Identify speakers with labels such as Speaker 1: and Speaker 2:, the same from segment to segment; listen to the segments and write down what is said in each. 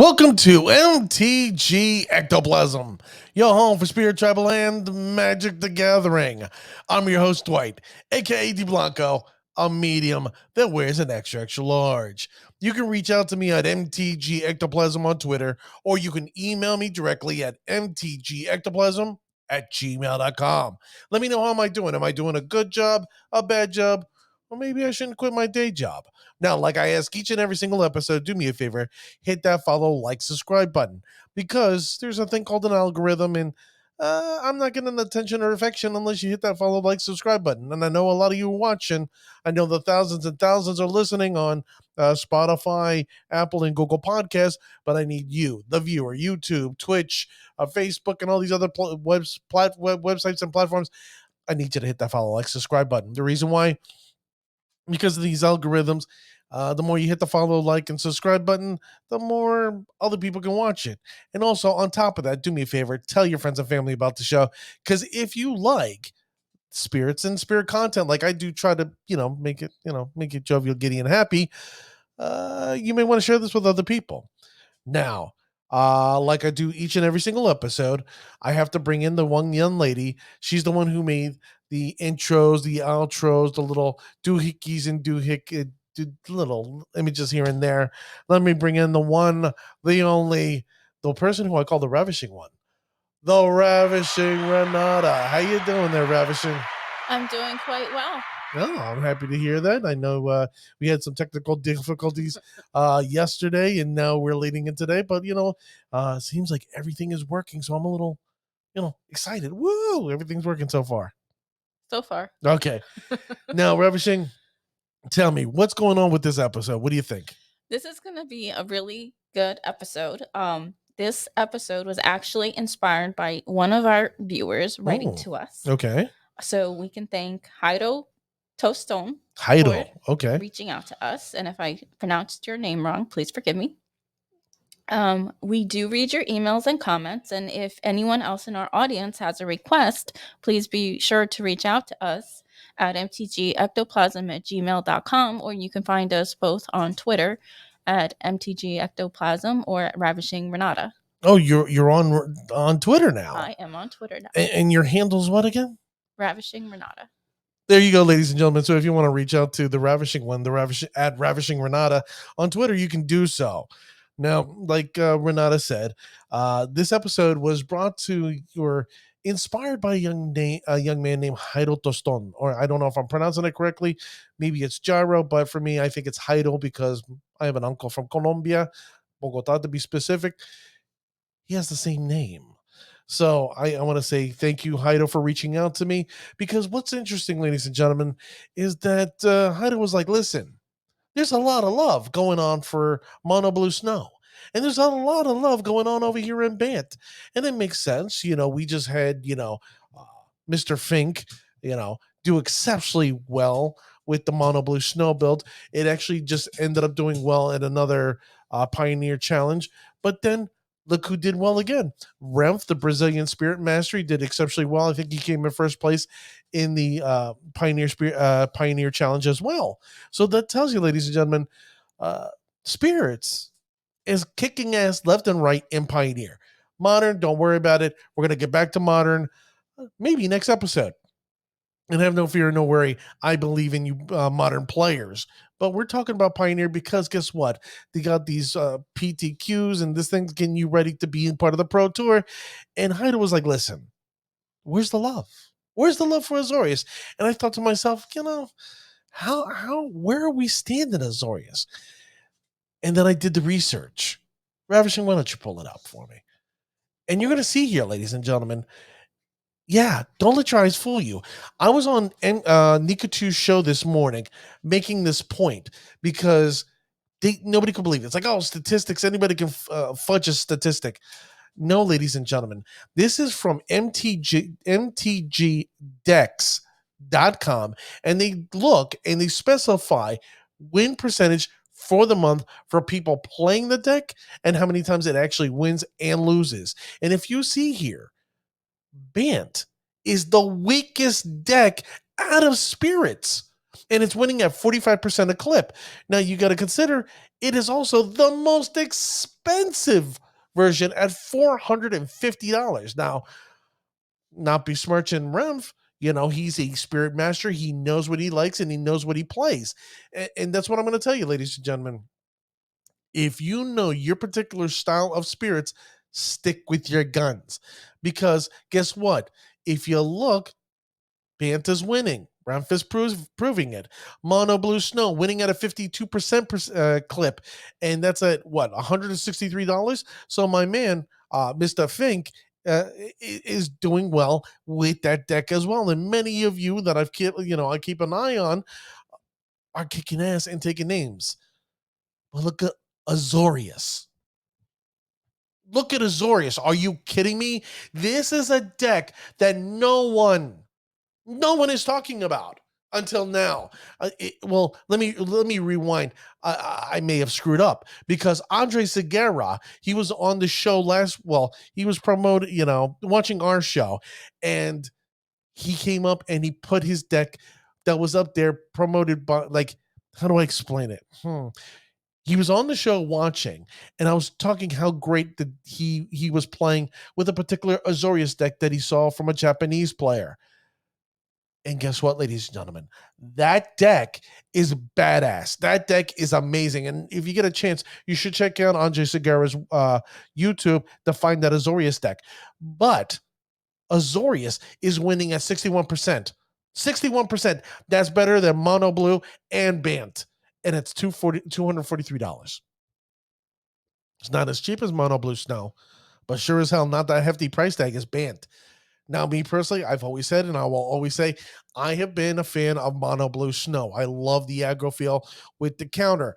Speaker 1: Welcome to MTG Ectoplasm, your home for Spirit Tribal and Magic the Gathering. I'm your host, Dwight, aka D Blanco, a medium that wears an extra large. You can reach out to me at MTG Ectoplasm on Twitter, or you can email me directly at mtgectoplasm@gmail.com. Let me know how am I doing. Am I doing a good job, a bad job, or maybe I shouldn't quit my day job? Now, like I ask each and every single episode, do me a favor, hit that follow, like, subscribe button, because there's a thing called an algorithm, and I'm not getting attention or affection unless you hit that follow, like, subscribe button. And I know a lot of you are watching. I know the thousands and thousands are listening on Spotify, Apple, and Google Podcasts, but I need you, the viewer, YouTube, Twitch, Facebook, and all these other websites and platforms. I need you to hit that follow, like, subscribe button. The reason why, because of these algorithms, the more you hit the follow, like, and subscribe button, the more other people can watch it. And also, on top of that, do me a favor, tell your friends and family about the show, because if you like spirits and spirit content, like I do, try to make it jovial, giddy, and happy, you may want to share this with other people. Now, like I do each and every single episode, I have to bring in the one young lady. She's the one who made the intros, the outros, the little doohickeys and little images here and there. Let me bring in the one, the only, the person who I call the Ravishing One, the Ravishing Renata. How you doing there, Ravishing?
Speaker 2: I'm doing quite well.
Speaker 1: Oh, I'm happy to hear that. I know we had some technical difficulties yesterday, and now we're leading in today. But it seems like everything is working, so I'm a little, excited. Woo! Everything's working so far.
Speaker 2: So far.
Speaker 1: Okay. Now, Ravishing, tell me what's going on with this episode. What do you think?
Speaker 2: This is going to be a really good episode. This episode was actually inspired by one of our viewers writing to us.
Speaker 1: Okay.
Speaker 2: So we can thank Heido Toastone
Speaker 1: for
Speaker 2: reaching out to us. And if I pronounced your name wrong, please forgive me. We do read your emails and comments. And if anyone else in our audience has a request, please be sure to reach out to us at mtgectoplasm@gmail.com, or you can find us both on Twitter at mtgectoplasm or at Ravishing Renata.
Speaker 1: Oh, you're on Twitter now.
Speaker 2: I am on Twitter now.
Speaker 1: And your handle's what again?
Speaker 2: Ravishing Renata.
Speaker 1: There you go, ladies and gentlemen. So if you want to reach out to the Ravishing One, at Ravishing Renata on Twitter, you can do so. Now, like Renata said, this episode was inspired by a young man named Heido Toston, or I don't know if I'm pronouncing it correctly. Maybe it's Gyro, but for me, I think it's Heido because I have an uncle from Colombia, Bogota to be specific. He has the same name. So I want to say thank you, Heido, for reaching out to me, because what's interesting, ladies and gentlemen, is that Heido was like, listen, there's a lot of love going on for Mono Blue Snow. And there's a lot of love going on over here in Bant. And it makes sense. We just had, Mr. Fink, do exceptionally well with the Mono Blue Snow build. It actually just ended up doing well at another Pioneer Challenge. But then look who did well again. Remph, the Brazilian Spirit Master, did exceptionally well. I think he came in first place in the Pioneer Challenge as well. So that tells you, ladies and gentlemen, Spirits is kicking ass left and right in Pioneer. Modern, don't worry about it. We're going to get back to Modern maybe next episode. And have no fear, no worry. I believe in you, Modern players. But we're talking about Pioneer because guess what? They got these PTQs and this thing's getting you ready to be in part of the Pro Tour. And Heido was like, listen, where's the love? Where's the love for Azorius? And I thought to myself, where are we standing, Azorius? And then I did the research. Ravishing, why don't you pull it up for me? And you're going to see here, ladies and gentlemen, yeah, don't let your eyes fool you. I was on Nikitu's show this morning making this point because nobody could believe it. It's like, oh, statistics. Anybody can fudge a statistic. No, ladies and gentlemen. This is from mtgdex.com. And they look and they specify win percentage for the month for people playing the deck and how many times it actually wins and loses. And if you see here, Bant is the weakest deck out of Spirits, and it's winning at 45% a clip. Now, you got to consider It is also the most expensive version at $450. Now, not besmirching Renf, he's a spirit master. He knows what he likes and he knows what he plays. And that's what I'm going to tell you, ladies and gentlemen. If you know your particular style of spirits, stick with your guns. Because guess what? If you look, Banta's winning. Ramfis proving it. Mono Blue Snow winning at a 52% clip. And that's at what, $163? So my man, Mr. Fink, is doing well with that deck as well. And many of you that I keep an eye on are kicking ass and taking names. But look at Azorius. Look at Azorius. Are you kidding me? This is a deck that no one is talking about until now. Well, let me rewind. I may have screwed up because Andre Segura, he was on the show he was promoted, watching our show, and he came up and he put his deck that was up there promoted by, like, how do I explain it? He was on the show watching, and I was talking how great that he was playing with a particular Azorius deck that he saw from a Japanese player. And guess what, ladies and gentlemen? That deck is badass. That deck is amazing. And if you get a chance, you should check out Andre Segura's YouTube to find that Azorius deck. But Azorius is winning at 61%. 61%. That's better than Mono Blue and Bant. And it's $243. It's not as cheap as Mono Blue Snow, but sure as hell not that hefty price tag as Bant. Now, me personally, I've always said, and I will always say, I have been a fan of Mono Blue Snow. I love the aggro feel with the counter.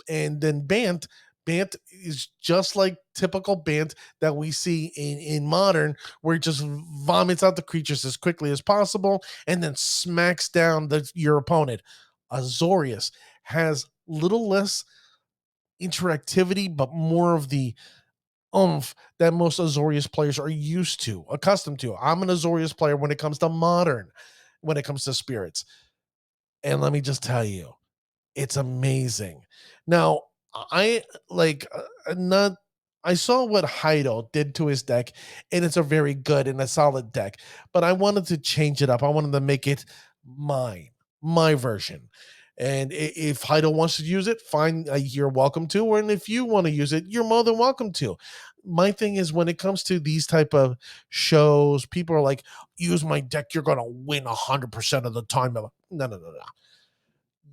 Speaker 1: And then Bant is just like typical Bant that we see in Modern, where it just vomits out the creatures as quickly as possible and then smacks down your opponent. Azorius has little less interactivity, but more of the oomph that most Azorius players are accustomed to. I'm an Azorius player when it comes to Modern, when it comes to spirits. And let me just tell you, it's amazing. Now, I like not I saw what Heido did to his deck, and it's a very good and a solid deck. But I wanted to change it up. I wanted to make it my version. And if Heido wants to use it, fine, you're welcome to. And if you want to use it, you're more than welcome to. My thing is, when it comes to these type of shows, people are like, use my deck, you're going to win 100% of the time. No, no, no, no.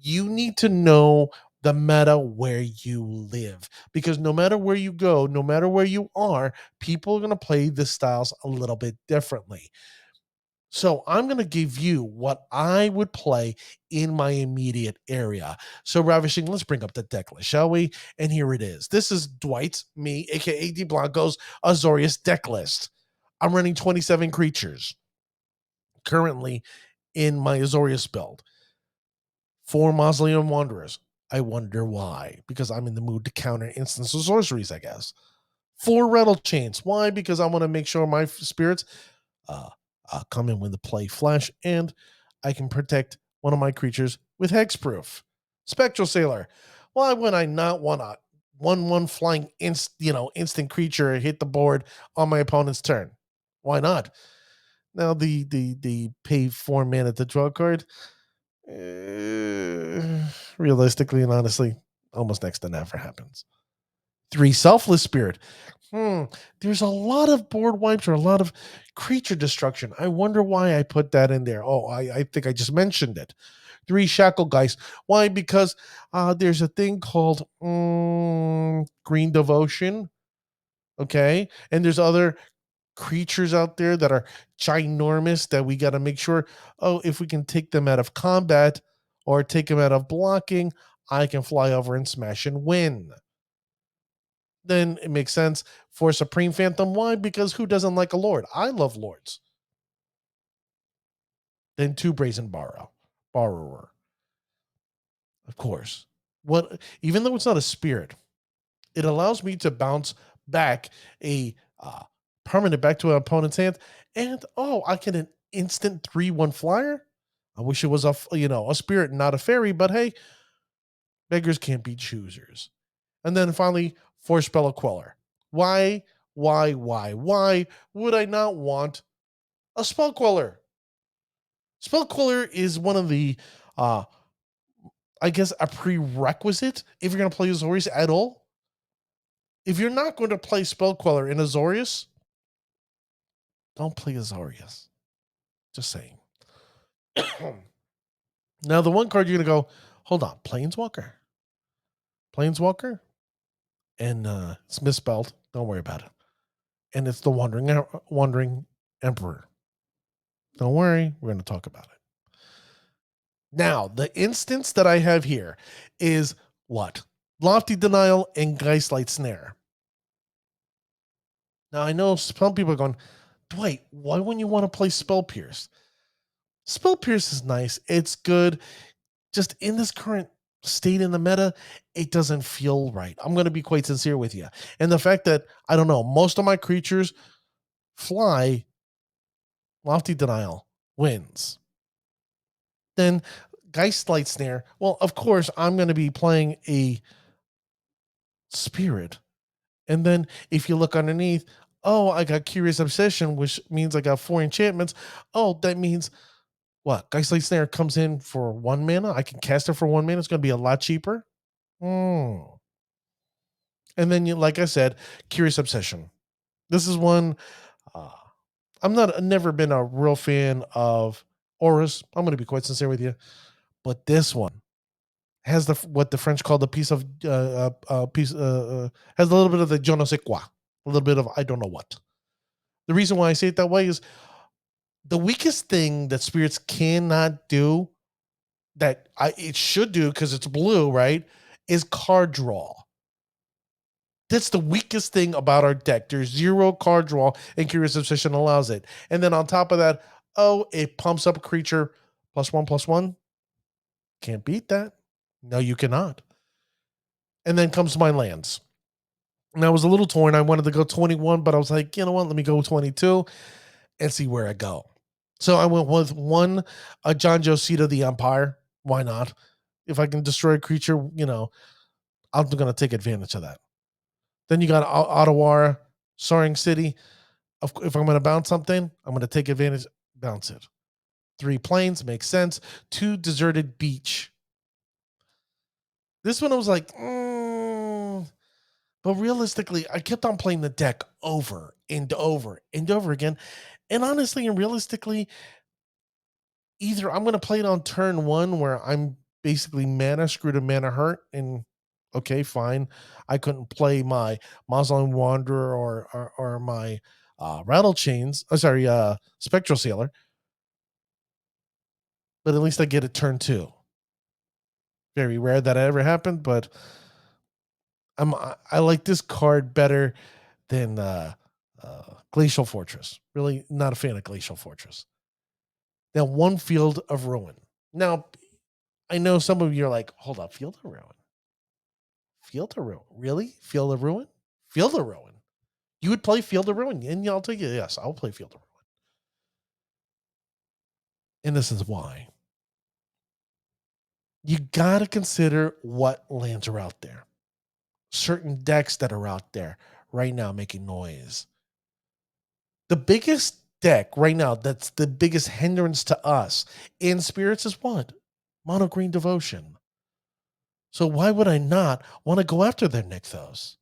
Speaker 1: You need to know the meta where you live, because no matter where you go, no matter where you are, people are going to play the styles a little bit differently. So I'm going to give you what I would play in my immediate area. So Ravishing, let's bring up the deck list, shall we? And here it is. This is Dwight, me, aka D Blanco's Azorius deck list. I'm running 27 creatures currently in my Azorius build. 4 Mausoleum Wanderers. I wonder why. Because I'm in the mood to counter instants of sorceries, I guess. 4 Rattle Chains. Why? Because I want to make sure my spirits come in with the play flash, and I can protect one of my creatures with hexproof. Spectral Sailor. Why would I not want a 1/1 flying instant creature hit the board on my opponent's turn? Why not? Now the pay 4 mana to draw a card. Realistically and honestly, almost next to never happens. 3 Selfless Spirit. There's a lot of board wipes or a lot of creature destruction. I wonder why I put that in there. Oh, I think I just mentioned it. 3 Shacklegeist. Why? Because there's a thing called Green Devotion. Okay. And there's other creatures out there that are ginormous that we got to make sure, if we can take them out of combat or take them out of blocking, I can fly over and smash and win. Then it makes sense for Supreme Phantom. Why? Because who doesn't like a Lord? I love Lords. Then 2 Brazen Borrower. Of course. Even though it's not a spirit, it allows me to bounce back a permanent back to an opponent's hand, and I get an instant 3/1 flyer. I wish it was a spirit, not a fairy, but hey, Beggars can't be choosers. And then finally, Force Spell Queller. Why would I not want a Spell Queller? Spell Queller is one of the, I guess, a prerequisite if you're going to play Azorius at all. If you're not going to play Spell Queller in Azorius, don't play Azorius. Just saying. Now, the one card you're going to go, hold on, Planeswalker? Planeswalker? And it's misspelled. Don't worry about it. And it's the Wandering Emperor. Don't worry, we're going to talk about it. Now, the instance that I have here is what? Lofty Denial and Geistlight Snare. Now, I know some people are going, Dwight, why wouldn't you want to play Spell Pierce? Spell Pierce is nice. It's good. Just in this current state in the meta, it doesn't feel right. I'm going to be quite sincere with you. And the fact that, I don't know, most of my creatures fly, Lofty Denial wins. Then Geistlight Snare, well, of course, I'm going to be playing a Spirit. And then if you look underneath, oh, I got Curious Obsession, which means I got 4 enchantments. Oh, that means what? Geistlight Snare comes in for 1 mana. I can cast it for 1 mana. It's going to be a lot cheaper. And then, like I said, Curious Obsession. This is one. I've never been a real fan of auras. I'm going to be quite sincere with you, but this one has what the French call the piece of has a little bit of the je ne sais quoi, a little bit of I don't know what. The reason why I say it that way is the weakest thing that spirits cannot do that it should do because it's blue, right? Is card draw. That's the weakest thing about our deck. There's 0 card draw, and Curious Obsession allows it. And then on top of that, it pumps up a creature +1/+1. Can't beat that. No, you cannot. And then comes my lands. And I was a little torn. I wanted to go 21, but I was like, you know what? Let me go 22 and see where I go. So I went with one, John Seat of the Empire. Why not? If I can destroy a creature, I'm going to take advantage of that. Then you got Ottawa, Soaring City. If I'm going to bounce something, I'm going to take advantage, bounce it. 3 planes, makes sense. 2 Deserted Beach. This one I was like, but realistically, I kept on playing the deck over and over and over again. And honestly and realistically, either I'm going to play it on turn 1 where I'm basically mana screwed and mana hurt, and okay, fine. I couldn't play my Mausoleum Wanderer or my Rattle Chains. Spectral Sailor. But at least I get it turn 2. Very rare that ever happened, but I like this card better than Glacial Fortress. Really not a fan of Glacial Fortress. Now, 1 Field of Ruin. Now, I know some of you are like, hold up, Field of Ruin? Field of Ruin? Really? Field of Ruin? Field of Ruin? You would play Field of Ruin? And I'll tell you, yes, I'll play Field of Ruin. And this is why. You got to consider what lands are out there. Certain decks that are out there right now making noise. The biggest deck right now that's the biggest hindrance to us in Spirits is what? Mono Green Devotion. So why would I not want to go after their Nykthos?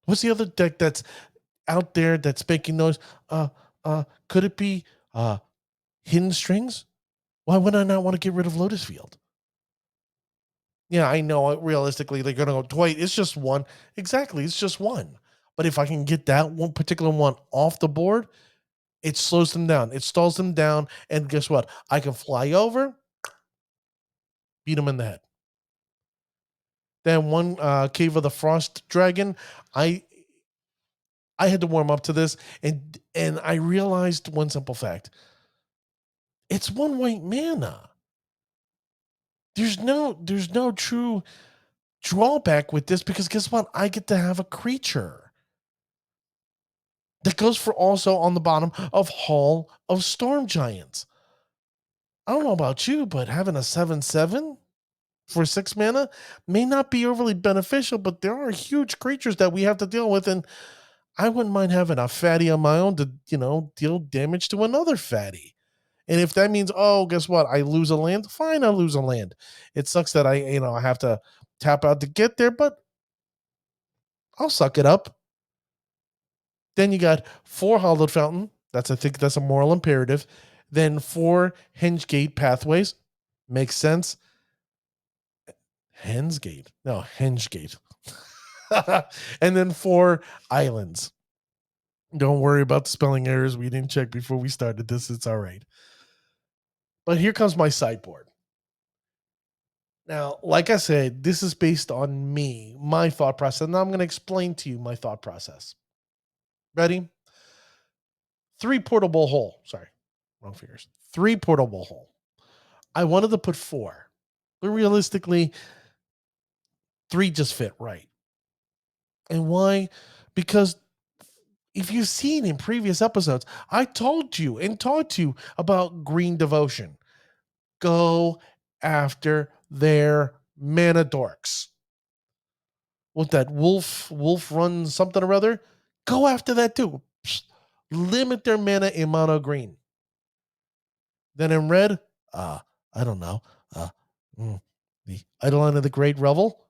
Speaker 1: What's the other deck that's out there that's making noise? Could it be Hidden Strings? Why would I not want to get rid of Lotus Field? Yeah, I know. Realistically, they're going to go, Dwight, it's just 1. Exactly, it's just 1. But if I can get that one particular one off the board, it slows them down. It stalls them down. And guess what? I can fly over, beat them in the head. Then 1 Cave of the Frost Dragon. I had to warm up to this, and I realized one simple fact. It's 1 white mana. There's no true drawback with this because guess what? I get to have a creature that goes for also on the bottom of Hall of Storm Giants. I don't know about you, but having a 7/7 for 6 mana may not be overly beneficial, but there are huge creatures that we have to deal with, and I wouldn't mind having a fatty on my own to, deal damage to another fatty. And if that means, oh, guess what? I lose a land, fine, I lose a land. It sucks that I have to tap out to get there, but I'll suck it up. Then you got 4 Hollowed Fountain. I think that's a moral imperative. Then 4 Henge pathways. Makes sense. Henge. No, Henge. And then 4 islands. Don't worry about the spelling errors. We didn't check before we started this. It's all right. But here comes my sideboard. Now, like I said, this is based on me, my thought process. And I'm going to explain to you my thought process. Ready? 3 portable hole. Sorry, wrong fingers. 3 portable hole. I wanted to put 4, but realistically, 3 just fit right. And why? Because if you've seen in previous episodes, I told you and taught you about green devotion. Go after their mana dorks. With that wolf run something or other, go after that too. Limit their mana in mono green. Then in red, I don't know, the Eidolon of the Great Revel.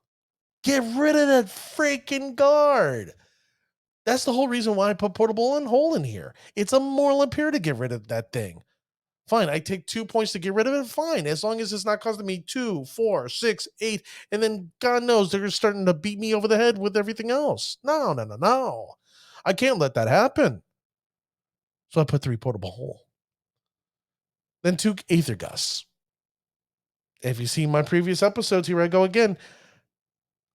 Speaker 1: Get rid of that freaking guard. That's the whole reason why I put portable and hole in here. It's a moral imperative to get rid of that thing. Fine, I take 2 points to get rid of it. Fine, as long as it's not costing me 2, 4, 6, 8, and then God knows they're starting to beat me over the head with everything else. No. I can't let that happen. So I put 3 portable hole. Then 2 Aether Gusts. If you've seen my previous episodes, here I go again.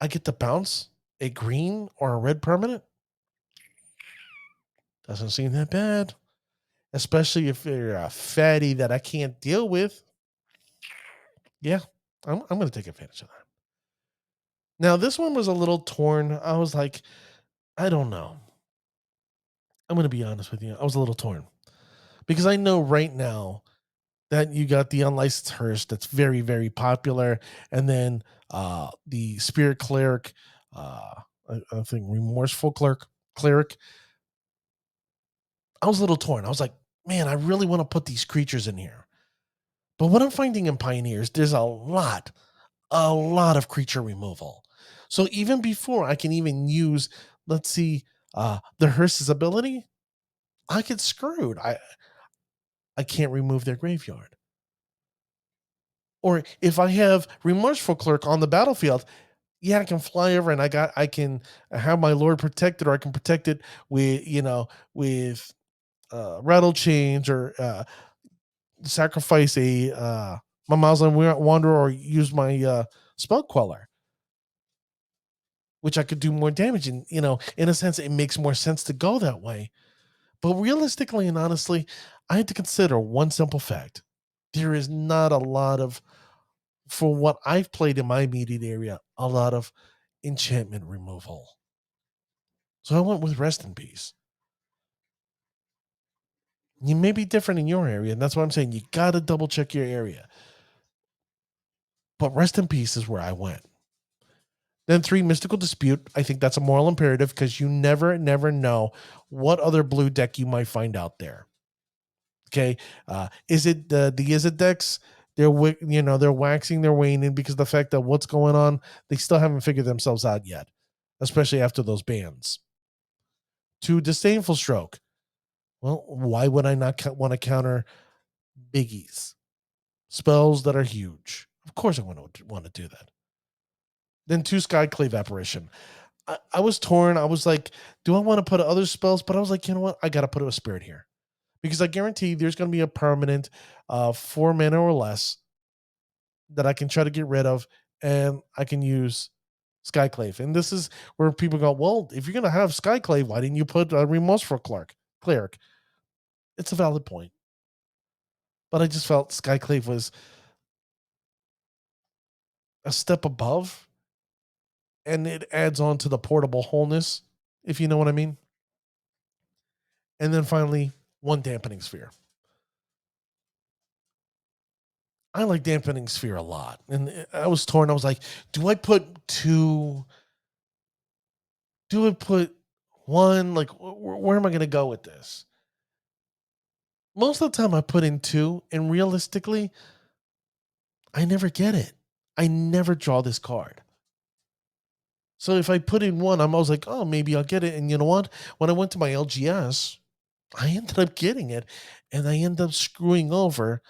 Speaker 1: I get to bounce a green or a red permanent. Doesn't seem that bad. Especially if you're a fatty that I can't deal with. Yeah, I'm going to take advantage of that. Now, this one was a little torn. I was like, I don't know. I'm going to be honest with you. I was a little torn. Because I know right now that you got the Unlicensed Hearse that's very, very popular. And then the Spirit Cleric, I think Remorseful Cleric. I was a little torn. I was like, man, I really want to put these creatures in here. But what I'm finding in Pioneers, there's a lot of creature removal. So even before I can even use, let's see, the Hearse's ability, I get screwed. I can't remove their graveyard. Or if I have Remorseful Clerk on the battlefield, yeah, I can fly over and I can have my Lord protected, or I can protect it with rattle chains, or sacrifice my Muslim Wanderer, or use my Spell Queller, which I could do more damage. And, in a sense, it makes more sense to go that way. But realistically and honestly, I had to consider one simple fact. There is not a lot of, for what I've played in my immediate area, a lot of enchantment removal. So I went with Rest in Peace. You may be different in your area, and that's what I'm saying. You got to double check your area. But Rest in Peace is where I went. Then 3 Mystical Dispute. I think that's a moral imperative because you never know what other blue deck you might find out there. Okay, is it the Izzet decks? They're waxing, they're waning because of the fact that what's going on, they still haven't figured themselves out yet, especially after those bans. 2 Disdainful Stroke. Well, why would I not want to counter biggies, spells that are huge? Of course, I want to do that. Then 2 Skyclave Apparition. I was torn. I was like, do I want to put other spells? But I was like, you know what? I got to put a Spirit here. Because I guarantee there's going to be a permanent 4 mana or less that I can try to get rid of, and I can use Skyclave. And this is where people go, well, if you're going to have Skyclave, why didn't you put a Remorseful Cleric? It's a valid point. But I just felt Skyclave was a step above, and it adds on to the portable wholeness, if you know what I mean. And then finally, 1 Dampening Sphere. I like Dampening Sphere a lot. And I was torn. I was like, do I put 2? Do I put 1? Like, where am I going to go with this? Most of the time I put in 2, and realistically, I never get it. I never draw this card. So if I put in 1, I'm always like, oh, maybe I'll get it. And you know what? When I went to my LGS, I ended up getting it, and I ended up screwing over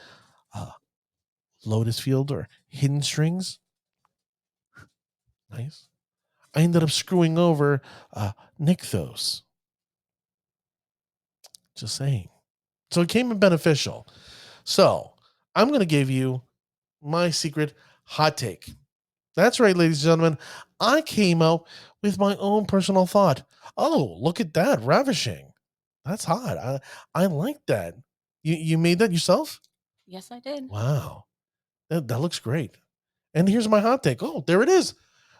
Speaker 1: Lotus Field or Hidden Strings. Nice. I ended up screwing over Nykthos. Just saying. So it came in beneficial. So I'm going to give you my secret hot take. That's right, ladies and gentlemen. I came out with my own personal thought. Oh, look at that. Ravishing. That's hot. I like that. You made that yourself?
Speaker 2: Yes, I did.
Speaker 1: Wow. That looks great. And here's my hot take. Oh, there it is.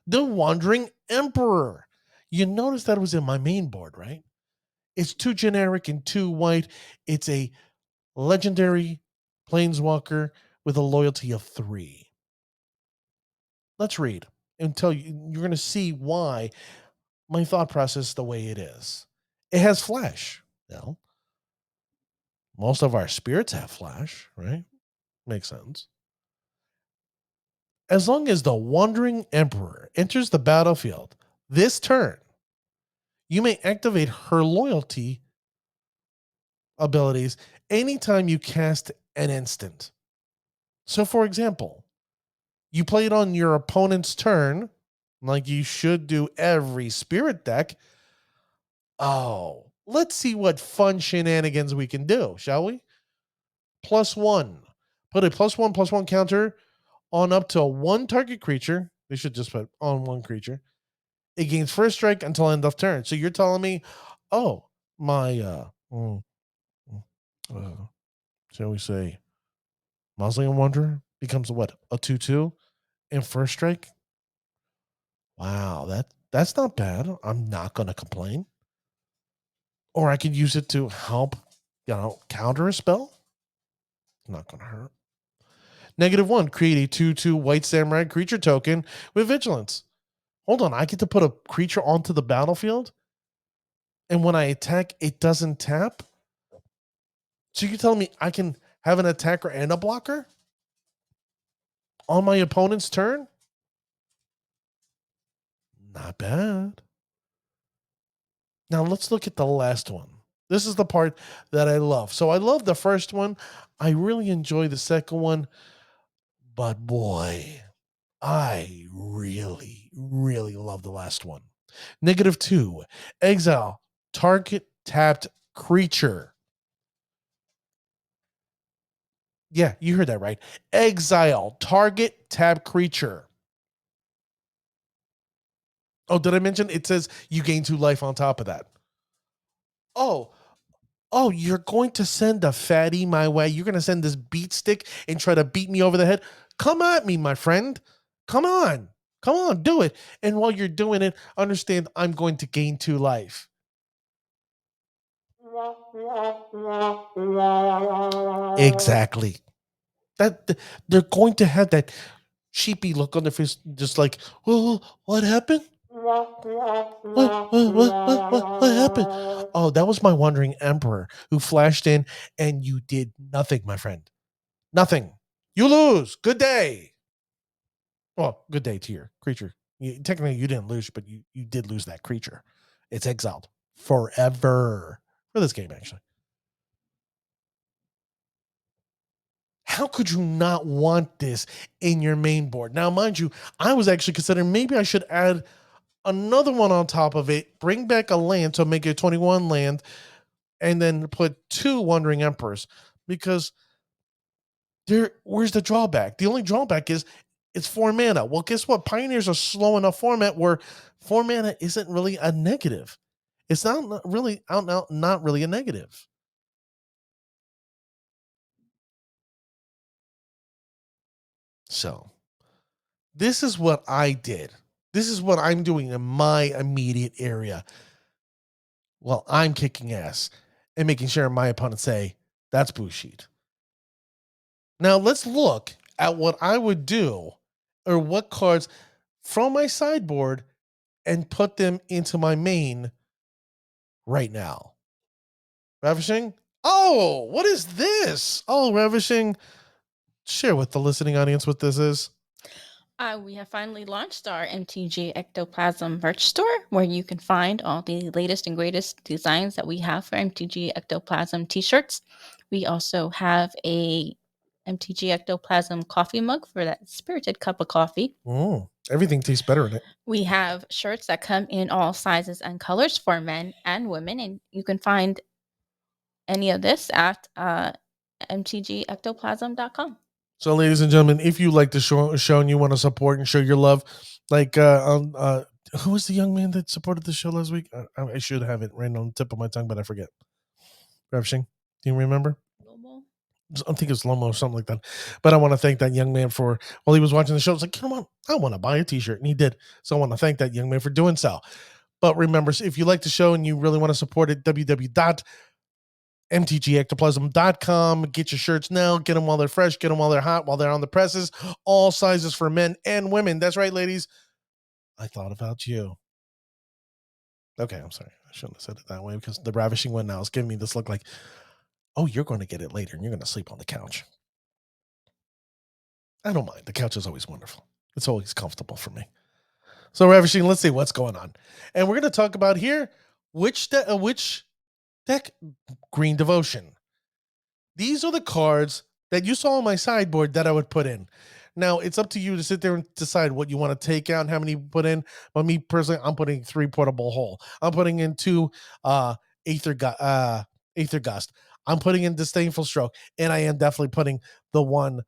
Speaker 1: The Wandering Emperor. You notice that was in my main board, right? It's 2 generic and 2 white. It's a legendary planeswalker with a loyalty of 3. Let's read until you're going to see why my thought process is the way it is. It has flash. Now, most of our spirits have flash, right? Makes sense. As long as the Wandering Emperor enters the battlefield this turn, you may activate her loyalty abilities anytime you cast an instant. So, for example, you play it on your opponent's turn, like you should do every spirit deck. Oh, let's see what fun shenanigans we can do, shall we? +1. Put a +1/+1 counter on up to 1 target creature. They should just put on 1 creature. It gains first strike until end of turn. So you're telling me, oh, my shall we say Mausoleum Wanderer becomes what? A 2/2 and first strike? Wow, that's not bad. I'm not gonna complain. Or I could use it to help, counter a spell. Not gonna hurt. -1, create a 2/2 white samurai creature token with vigilance. Hold on, I get to put a creature onto the battlefield, and when I attack, it doesn't tap. So you're telling me I can have an attacker and a blocker on my opponent's turn? Not bad. Now let's look at the last one. This is the part that I love. So I love the first one. I really enjoy the second one. But boy, I really, really love the last one. -2, exile target tapped creature. Yeah, you heard that right. Exile target tapped creature. Oh, did I mention it says you gain 2 life on top of that? Oh, oh, you're going to send a fatty my way. You're going to send this beat stick and try to beat me over the head. Come at me, my friend. Come on. Come on, do it. And while you're doing it, understand I'm going to gain 2 life. Exactly. That they're going to have that sheepy look on their face, just like, oh, what happened? What happened? Oh, that was my Wandering Emperor who flashed in, and you did nothing, my friend. Nothing. You lose. Good day. Well, good day to your creature. Technically, you didn't lose, but you did lose that creature. It's exiled forever for this game, actually. How could you not want this in your main board? Now, mind you, I was actually considering maybe I should add another one on top of it, bring back a land to make it 21 land, and then put 2 Wandering Emperors. Because where's the drawback? The only drawback is it's 4 mana. Well, guess what? Pioneers are slow enough format where 4 mana isn't really a negative. It's not really not really a negative. So this is what I did. This is what I'm doing in my immediate area. Well, I'm kicking ass and making sure my opponents say, that's bullshit. Now let's look at what I would do or what cards from my sideboard and put them into my main right now. Ravishing? Oh, what is this? Oh, Ravishing. Share with the listening audience what this is.
Speaker 2: We have finally launched our MTG Ectoplasm merch store, where you can find all the latest and greatest designs that we have for MTG Ectoplasm t-shirts. We also have a MTG Ectoplasm coffee mug for that spirited cup of coffee.
Speaker 1: Everything tastes better in it.
Speaker 2: We have shirts that come in all sizes and colors for men and women, and you can find any of this at mtgectoplasm.com.
Speaker 1: So, ladies and gentlemen, if you like the show and you want to support and show your love, like who was the young man that supported the show last week? I should have it right on the tip of my tongue, but I forget. Ravishing, do you remember? I think it's Lomo or something like that. But I want to thank that young man for, while he was watching the show, it's like, come on, I want to buy a t-shirt. And he did. So I want to thank that young man for doing so. But remember, if you like the show and you really want to support it, www.mtgectoplasm.com. Get your shirts now. Get them while they're fresh. Get them while they're hot, while they're on the presses. All sizes for men and women. That's right, ladies. I thought about you. Okay, I'm sorry. I shouldn't have said it that way because the Ravishing one now is giving me this look like, oh, you're going to get it later and you're going to sleep on the couch. I don't mind. The couch is always wonderful. It's always comfortable for me. So, Ravishing, let's see what's going on. And we're going to talk about here which deck, Green Devotion. These are the cards that you saw on my sideboard that I would put in. Now, it's up to you to sit there and decide what you want to take out and how many you put in. But me personally, I'm putting 3 Portable Hole. I'm putting in 2 Aether Gust. I'm putting in Disdainful Stroke. And I am definitely putting the 1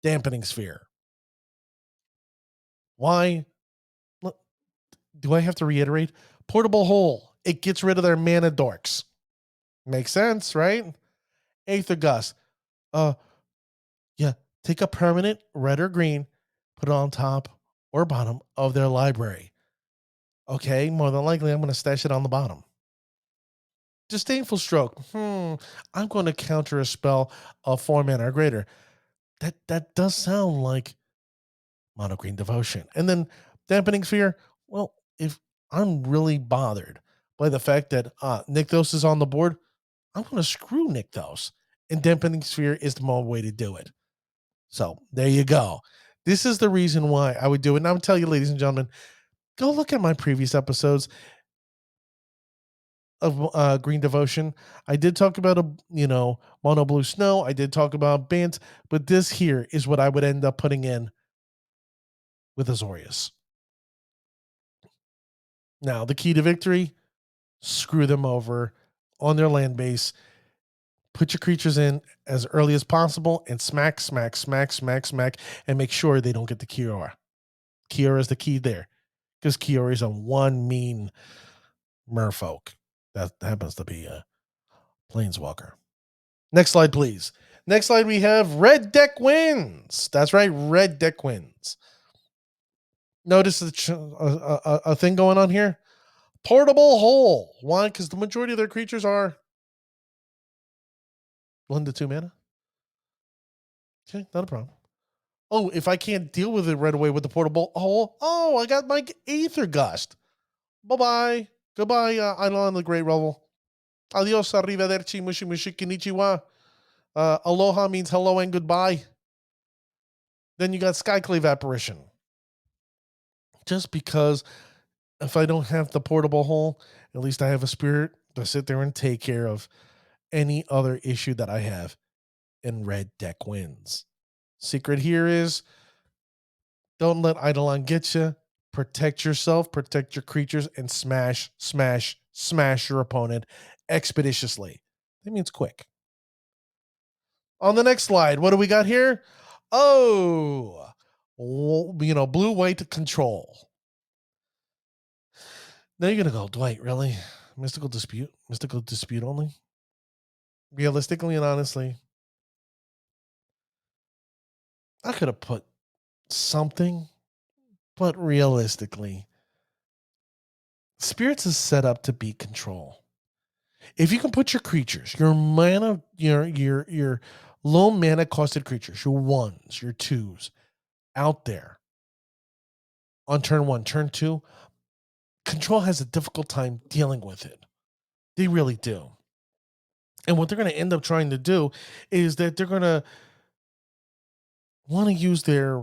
Speaker 1: Dampening Sphere. Why? Do I have to reiterate? Portable Hole. It gets rid of their mana dorks. Makes sense, right? Aether Gust. Yeah, take a permanent, red or green, put it on top or bottom of their library. Okay, more than likely, I'm going to stash it on the bottom. Disdainful Stroke. I'm going to counter a spell of 4 mana or greater. That does sound like Mono Green Devotion. And then Dampening Sphere. Well, if I'm really bothered by the fact that Nykthos is on the board, I'm going to screw Nykthos. And Dampening Sphere is the more way to do it. So there you go. This is the reason why I would do it. And I'm telling you, ladies and gentlemen, go look at my previous episodes of Green Devotion. I did talk about Mono Blue Snow. I did talk about Bant, but this here is what I would end up putting in with Azorius. Now, the key to victory, screw them over on their land base. Put your creatures in as early as possible and smack, and make sure they don't get the Kiora. Kiora is the key there because Kiora is a one mean merfolk. That happens to be a planeswalker. Next slide, please. Next slide, we have red deck wins. That's right, red deck wins. Notice a thing going on here. Portable Hole. Why? Because the majority of their creatures are 1 to 2 mana. Okay, not a problem. Oh, if I can't deal with it right away with the Portable Hole, I got my Aether Gust. Bye-bye. Goodbye, Island of the Great Revel. Adios, arrivederci, mushi mushi konnichiwa. Aloha means hello and goodbye. Then you got Skyclave Apparition. Just because if I don't have the Portable Hole, at least I have a spirit to sit there and take care of any other issue that I have. And red deck wins. Secret here is don't let Eidolon get you. Protect yourself, protect your creatures, and smash your opponent expeditiously. That means quick. On the next slide, what do we got here? Blue-white control. Now you're going to go, Dwight, really? Mystical dispute only? Realistically and honestly, I could have put something, but realistically, Spirits is set up to be control. If you can put your creatures, your mana, your Low mana costed creatures, your 1s, your 2s, out there on turn 1, turn 2, control has a difficult time dealing with it. They really do. And what they're going to end up trying to do is that they're going to want to use their,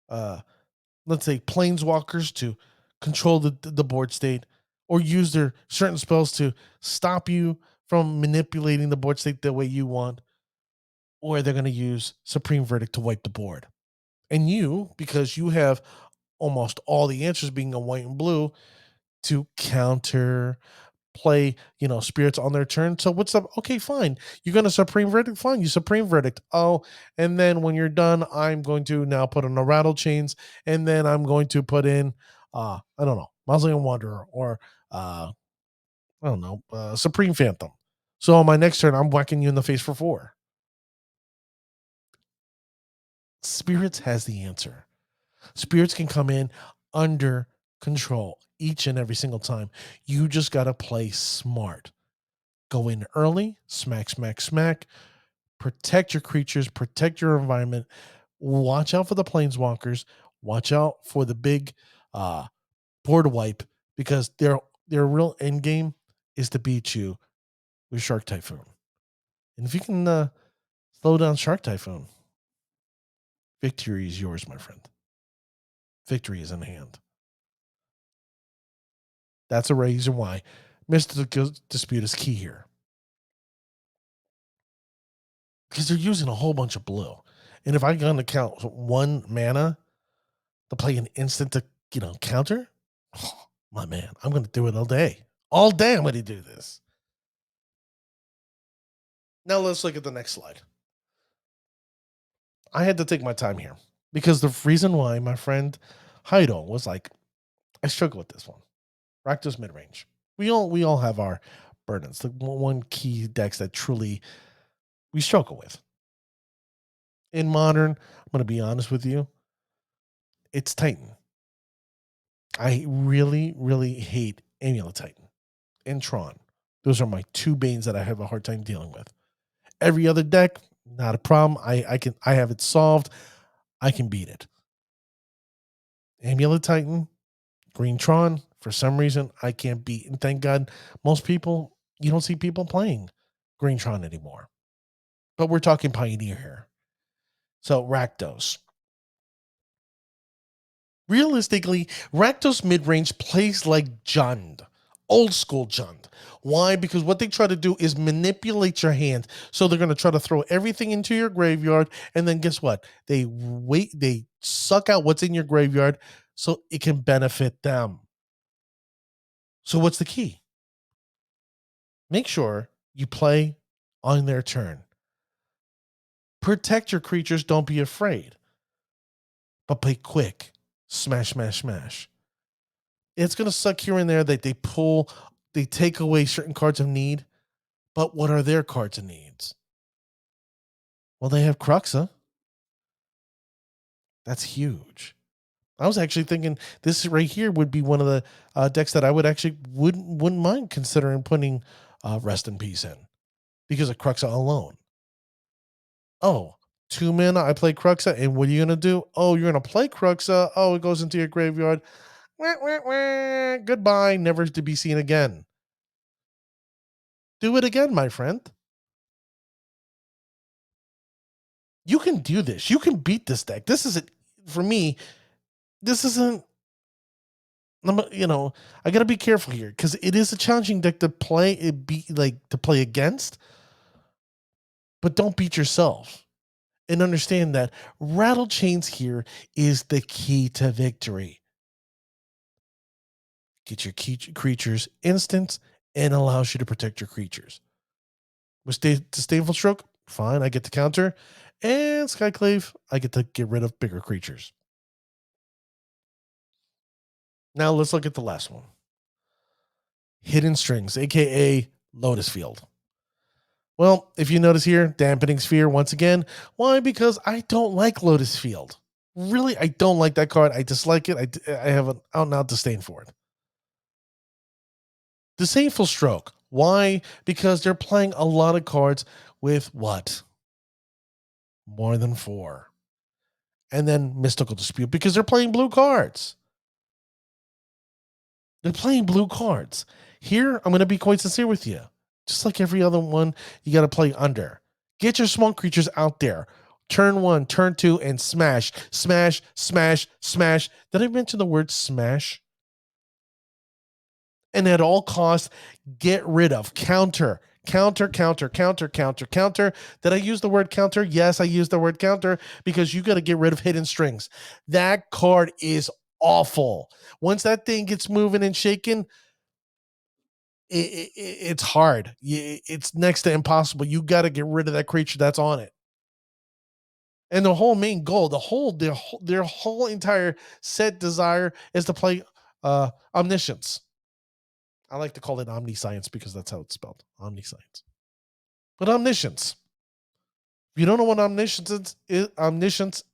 Speaker 1: let's say, planeswalkers to control the board state, or use their certain spells to stop you from manipulating the board state the way you want, or they're going to use Supreme Verdict to wipe the board. And you, because you have almost all the answers being a white and blue, to counter play, spirits on their turn. So what's up? Okay, fine. You're going to Supreme Verdict? Fine. You Supreme Verdict. Oh, and then when you're done, I'm going to now put on a Rattle Chains, and then I'm going to put in, I don't know, Mausoleum Wanderer, or, I don't know, Supreme Phantom. So on my next turn, I'm whacking you in the face for 4. Spirits has the answer. Spirits can come in under control each and every single time. You just got to play smart. Go in early, smack, smack, smack. Protect your creatures, protect your environment. Watch out for the planeswalkers. Watch out for the big board wipe, because their real end game is to beat you with Shark Typhoon. And if you can slow down Shark Typhoon, victory is yours, my friend. Victory is in hand. That's a reason why Mystical Dispute is key here. Because they're using a whole bunch of blue. And if I'm going to count 1 mana to play an instant to, counter, oh, my man, I'm going to do it all day. All day I'm going to do this. Now let's look at the next slide. I had to take my time here, because the reason why my friend Heido was like, I struggle with this one. RAKDOS midrange. We all have our burdens. The one key decks that truly we struggle with. In Modern, I'm going to be honest with you, it's Titan. I really, really hate Amulet Titan and Tron. Those are my 2 banes that I have a hard time dealing with. Every other deck, not a problem. I have it solved. I can beat it. Amulet Titan, Green Tron, for some reason, I can't beat. And thank God, most people, you don't see people playing Green Tron anymore. But we're talking Pioneer here. So RAKDOS. Realistically, RAKDOS midrange plays like Jund. Old school Jund. Why? Because what they try to do is manipulate your hand. So they're going to try to throw everything into your graveyard, and then guess what? They suck out what's in your graveyard so it can benefit them. So what's the key? Make sure you play on their turn. Protect your creatures, don't be afraid. But play quick. Smash, smash, smash. It's going to suck here and there that they take away certain cards of need. But what are their cards of needs? Well, they have Cruxa. That's huge. I was actually thinking this right here would be one of the decks that I wouldn't mind considering putting Rest in Peace in, because of Cruxa alone. Oh, 2 mana, I play Cruxa, and what are you going to do? Oh, you're going to play Cruxa. Oh, it goes into your graveyard. Wah, wah, wah. Goodbye, never to be seen again. Do it again, my friend. You can do this. You can beat this deck. This isn't, for me, this isn't, I got to be careful here, because it is a challenging deck to play, to play against, but don't beat yourself. And understand that Rattle Chains here is the key to victory. Get your creatures instants, and allows you to protect your creatures. With Disdainful Stroke, fine, I get to counter. And Skyclave, I get to get rid of bigger creatures. Now let's look at the last one. Hidden Strings, aka Lotus Field. Well, if you notice here, Dampening Sphere once again. Why? Because I don't like Lotus Field. Really, I don't like that card. I dislike it. I have an out and out disdain for it. Disdainful Stroke. Why? Because they're playing a lot of cards with what? More than 4. And then Mystical Dispute because they're playing blue cards. They're playing blue cards. Here, I'm going to be quite sincere with you. Just like every other one, you got to play under. Get your small creatures out there. Turn 1, turn 2, and smash, smash, smash, smash. Did I mention the word smash? And at all costs, get rid of counter. Counter. Did I use the word counter? Yes, I used the word counter because you got to get rid of hidden strings. That card is awful. Once that thing gets moving and shaking, it's hard. It's next to impossible. You got to get rid of that creature that's on it. And the whole main goal, their whole entire set desire is to play Omniscience. I like to call it Omniscience because that's how it's spelled. Omniscience. But Omniscience. If you don't know what Omniscience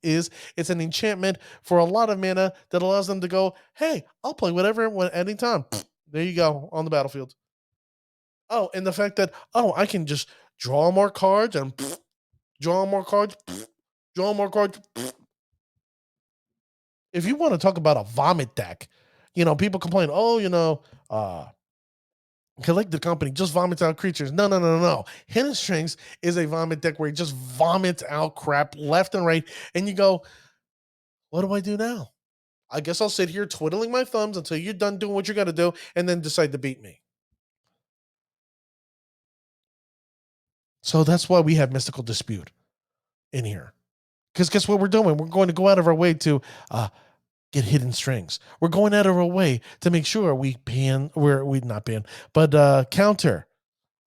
Speaker 1: is, it's an enchantment for a lot of mana that allows them to go, hey, I'll play whatever at any time. There you go, on the battlefield. Oh, and the fact that, I can just draw more cards and draw more cards, draw more cards. If you want to talk about a vomit deck, people complain, collect the company just vomits out creatures. No. Hidden Strings is a vomit deck where it just vomits out crap left and right. And you go, what do I do now? I guess I'll sit here twiddling my thumbs until you're done doing what you got to do and then decide to beat me. So that's why we have Mystical Dispute in here. Because guess what we're doing? We're going to go out of our way to get Hidden Strings. We're going out of our way to make sure we counter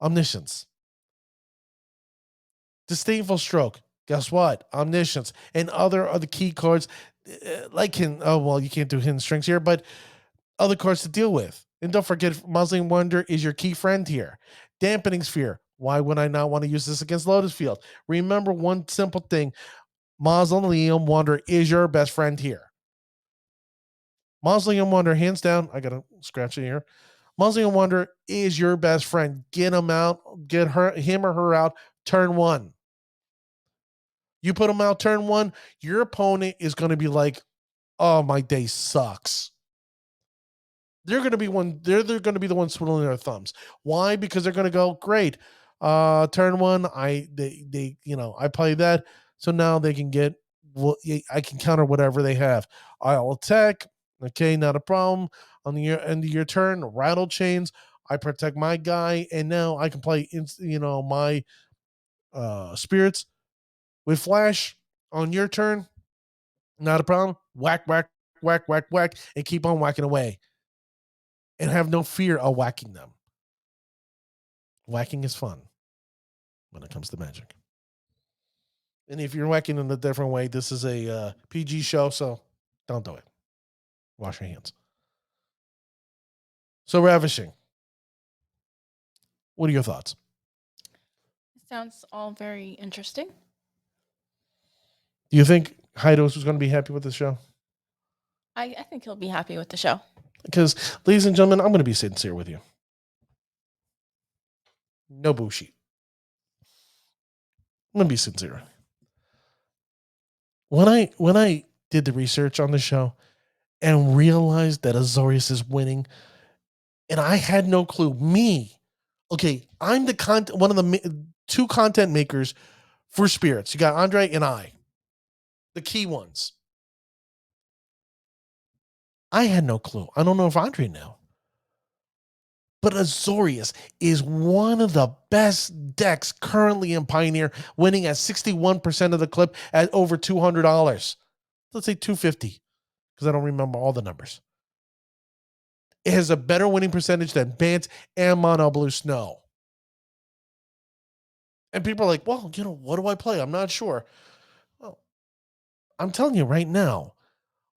Speaker 1: Omniscience. Disdainful Stroke. Guess what? Omniscience and other key cards you can't do Hidden Strings here, but other cards to deal with. And don't forget, Mausoleum Wonder is your key friend here. Dampening Sphere. Why would I not want to use this against Lotus Field? Remember one simple thing. Mausoleum Wonder is your best friend here. Mausoleum Wonder, hands down. I got to scratch it here. Mausoleum Wonder is your best friend. Get him out. Get him or her out. Turn 1. You put him out turn 1, your opponent is going to be like, oh, my day sucks. They're going to be they're going to be the ones twiddling their thumbs. Why? Because they're going to go, great. Turn 1, I play that. So now they can get, I can counter whatever they have. I'll attack. Okay, not a problem. On the end of your turn, rattle chains. I protect my guy, and now I can play, my spirits with flash on your turn. Not a problem. Whack, whack, whack, whack, whack, and keep on whacking away. And have no fear of whacking them. Whacking is fun when it comes to Magic. And if you're whacking in a different way, this is a PG show, so don't do it. Wash your hands. So Ravishing. What are your thoughts?
Speaker 2: It sounds all very interesting.
Speaker 1: Do you think RAKDOS was going to be happy with this show?
Speaker 2: I think he'll be happy with the show.
Speaker 1: Because, ladies and gentlemen, I'm going to be sincere with you. No bullshit. I'm going to be sincere. When I did the research on the show and realized that Azorius is winning, and I had no clue. I'm the one of the 2 content makers for Spirits. You got Andre and I, the key ones. I had no clue. I don't know if Andre knew. But Azorius is one of the best decks currently in Pioneer, winning at 61% of the clip at over $200. Let's say $250, because I don't remember all the numbers. It has a better winning percentage than Bant and Mono Blue Snow. And people are like, well, what do I play? I'm not sure. Well, I'm telling you right now,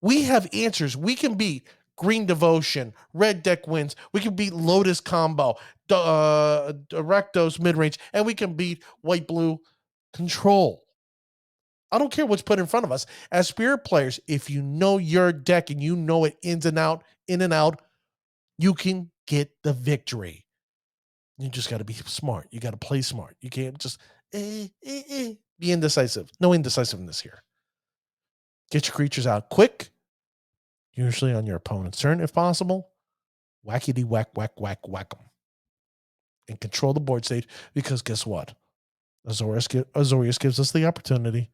Speaker 1: we have answers. We can beat Green Devotion, Red Deck Wins. We can beat Lotus Combo, RAKDOS Midrange, and we can beat White Blue Control. I don't care what's put in front of us. As Spirit players, if you know your deck and you know it in and out, you can get the victory. You just got to be smart. You got to play smart. You can't just, Be indecisive. No indecisiveness here. Get your creatures out quick, usually on your opponent's turn if possible. Whackity whack, whack, whack, whack them. And control the board state, because guess what? Azorius gives us the opportunity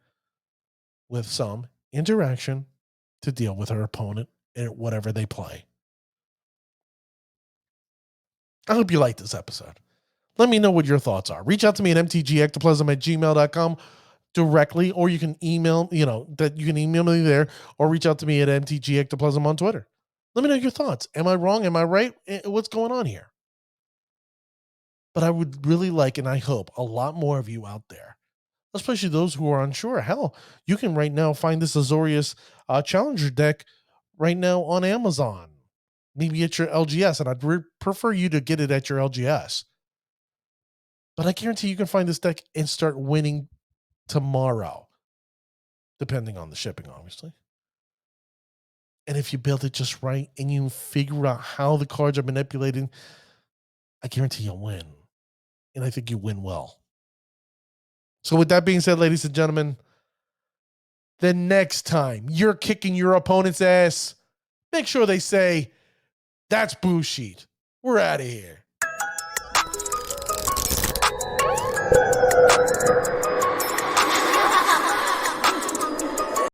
Speaker 1: with some interaction to deal with our opponent and whatever they play. I hope you liked this episode. Let me know what your thoughts are. Reach out to me at mtgectoplasm@gmail.com directly, or you can email, you can email me there, or reach out to me at mtgectoplasm on Twitter. Let me know your thoughts. Am I wrong? Am I right? What's going on here? But I would really like, and I hope, a lot more of you out there, especially those who are unsure. Hell, you can right now find this Azorius Challenger deck right now on Amazon. Maybe at your LGS, and I'd prefer you to get it at your LGS. But I guarantee you can find this deck and start winning tomorrow, depending on the shipping, obviously. And if you build it just right and you figure out how the cards are manipulating, I guarantee you'll win. And I think you win well. So with that being said, ladies and gentlemen, the next time you're kicking your opponent's ass, make sure they say, "That's bullshit. We're out of here."